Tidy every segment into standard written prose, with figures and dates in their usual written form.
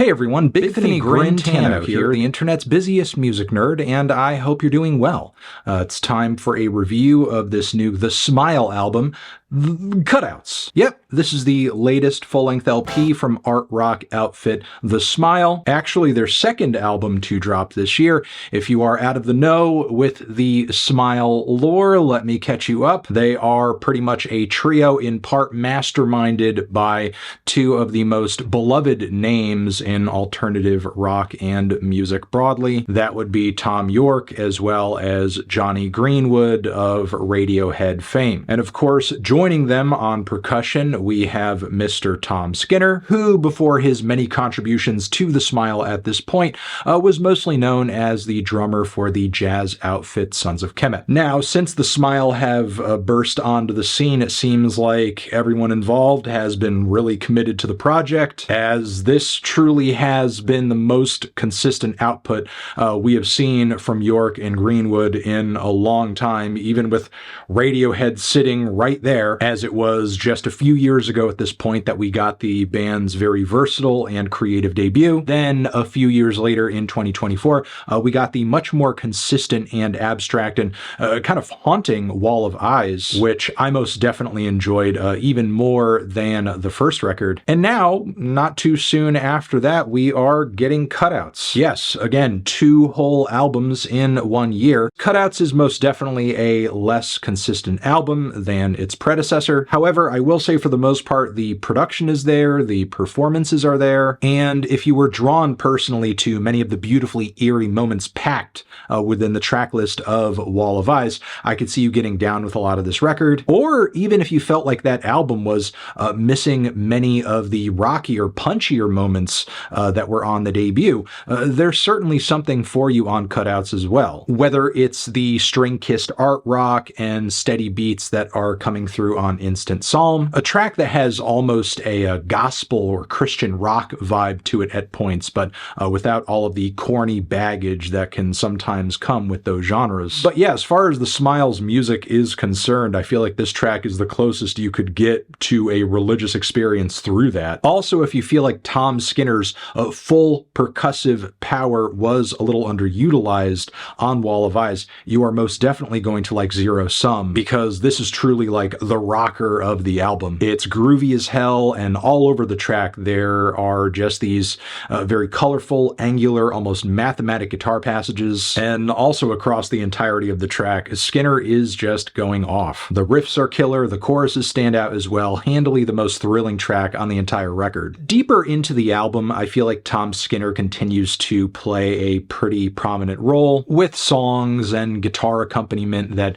Hey everyone, Big Finny Grintano here, the internet's busiest music nerd, and I hope you're doing well. It's time for a review of this new The Smile album, Cutouts. Yep, this is the latest full-length LP from art rock outfit The Smile. Actually, their second album to drop this year. If you are out of the know with the Smile lore, let me catch you up. They are pretty much a trio in part masterminded by two of the most beloved names in alternative rock and music broadly. That would be Thom Yorke as well as Jonny Greenwood of Radiohead fame. And of course, joining them on percussion, we have Mr. Tom Skinner, who, before his many contributions to The Smile at this point, was mostly known as the drummer for the jazz outfit Sons of Kemet. Now, since The Smile have burst onto the scene, it seems like everyone involved has been really committed to the project, as this truly has been the most consistent output we have seen from Yorke and Greenwood in a long time, even with Radiohead sitting right there, as it was just a few years ago at this point that we got the band's very versatile and creative debut. Then a few years later in 2024, we got the much more consistent and abstract and kind of haunting Wall of Eyes, which I most definitely enjoyed even more than the first record. And now, not too soon after that, we are getting Cutouts. Yes, again, 2 whole albums in 1 year. Cutouts is most definitely a less consistent album than its predecessor. However, I will say for the most part, the production is there, the performances are there, and if you were drawn personally to many of the beautifully eerie moments packed within the track list of Wall of Eyes, I could see you getting down with a lot of this record. Or even if you felt like that album was missing many of the rockier, punchier moments that were on the debut, there's certainly something for you on Cutouts as well. Whether it's the string-kissed art rock and steady beats that are coming through on Instant Psalm, a track that has almost a gospel or Christian rock vibe to it at points, but without all of the corny baggage that can sometimes come with those genres. But yeah, as far as the Smile's music is concerned, I feel like this track is the closest you could get to a religious experience through that. Also, if you feel like Tom Skinner's full percussive power was a little underutilized on Wall of Eyes, you are most definitely going to like Zero Sum, because this is truly like the rocker of the album. It's groovy as hell, and all over the track there are just these very colorful, angular, almost mathematic guitar passages, and also across the entirety of the track, Skinner is just going off. The riffs are killer, the choruses stand out as well, handily the most thrilling track on the entire record. Deeper into the album, I feel like Tom Skinner continues to play a pretty prominent role with songs and guitar accompaniment that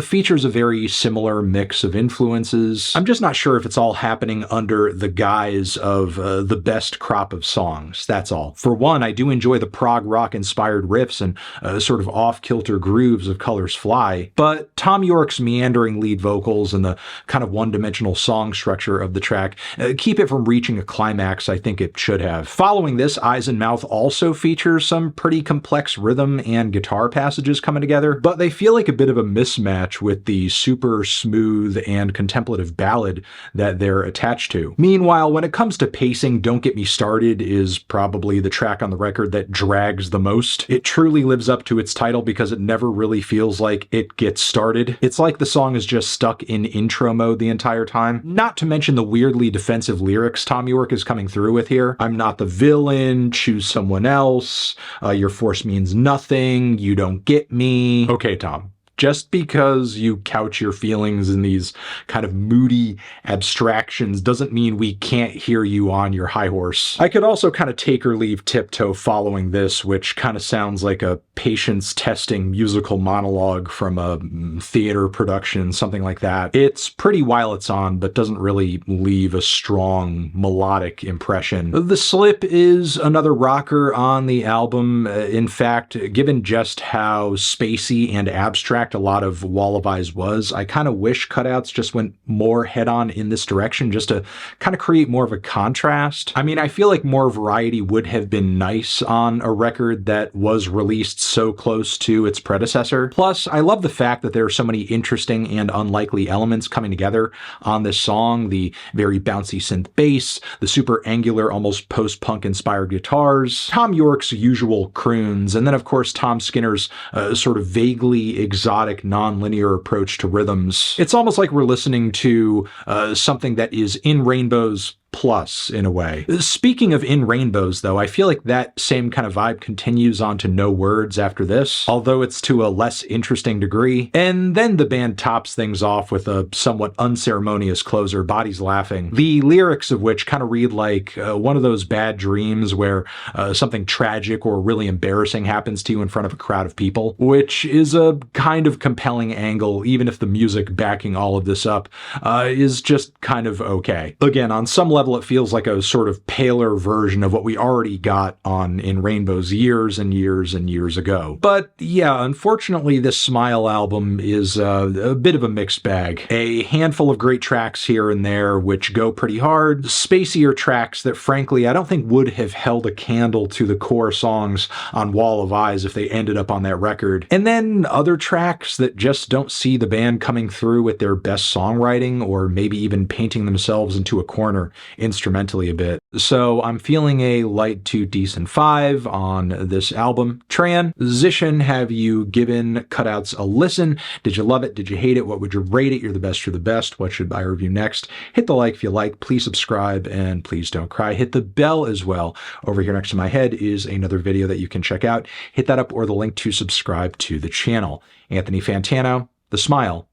features a very similar mix of influences. I'm just not sure if it's all happening under the guise of the best crop of songs, that's all. For one, I do enjoy the prog rock inspired riffs and sort of off-kilter grooves of Colors Fly, but Thom Yorke's meandering lead vocals and the kind of one-dimensional song structure of the track keep it from reaching a climax I think it should have. Following this, Eyes and Mouth also features some pretty complex rhythm and guitar passages coming together, but they feel like a bit of a mismatch with the super smooth and contemplative ballad that they're attached to. Meanwhile, when it comes to pacing, Don't Get Me Started is probably the track on the record that drags the most. It truly lives up to its title because it never really feels like it gets started. It's like the song is just stuck in intro mode the entire time. Not to mention the weirdly defensive lyrics Thom Yorke is coming through with here. I'm not the villain, choose someone else, your force means nothing, you don't get me. Okay, Tom. Just because you couch your feelings in these kind of moody abstractions doesn't mean we can't hear you on your high horse. I could also kind of take or leave Tiptoe following this, which kind of sounds like a patience-testing musical monologue from a theater production, something like that. It's pretty while it's on, but doesn't really leave a strong melodic impression. The Slip is another rocker on the album. In fact, given just how spacey and abstract fact a lot of Wall of Eyes was. I kind of wish Cutouts just went more head-on in this direction just to kind of create more of a contrast. I mean, I feel like more variety would have been nice on a record that was released so close to its predecessor. Plus, I love the fact that there are so many interesting and unlikely elements coming together on this song. The very bouncy synth bass, the super angular, almost post-punk inspired guitars, Tom York's usual croons, and then of course Tom Skinner's sort of vaguely exotic non-linear approach to rhythms. It's almost like we're listening to something that is in Rainbows plus, in a way. Speaking of In Rainbows, though, I feel like that same kind of vibe continues on to No Words after this, although it's to a less interesting degree. And then the band tops things off with a somewhat unceremonious closer, Bodies Laughing, the lyrics of which kind of read like one of those bad dreams where something tragic or really embarrassing happens to you in front of a crowd of people, which is a kind of compelling angle, even if the music backing all of this up is just kind of okay. Again, on some level, it feels like a sort of paler version of what we already got on In Rainbows years and years and years ago. But yeah, unfortunately, this Smile album is a bit of a mixed bag. A handful of great tracks here and there, which go pretty hard. Spacier tracks that, frankly, I don't think would have held a candle to the core songs on Wall of Eyes if they ended up on that record. And then other tracks that just don't see the band coming through with their best songwriting, or maybe even painting themselves into a corner instrumentally a bit. So I'm feeling a light to decent 5 on this album. Transition, have you given Cutouts a listen? Did you love it? Did you hate it? What would you rate it? You're the best, you're the best. What should I review next? Hit the like if you like. Please subscribe, and please don't cry. Hit the bell as well. Over here next to my head is another video that you can check out. Hit that up, or the link to subscribe to the channel. Anthony Fantano, the Smile,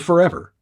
forever.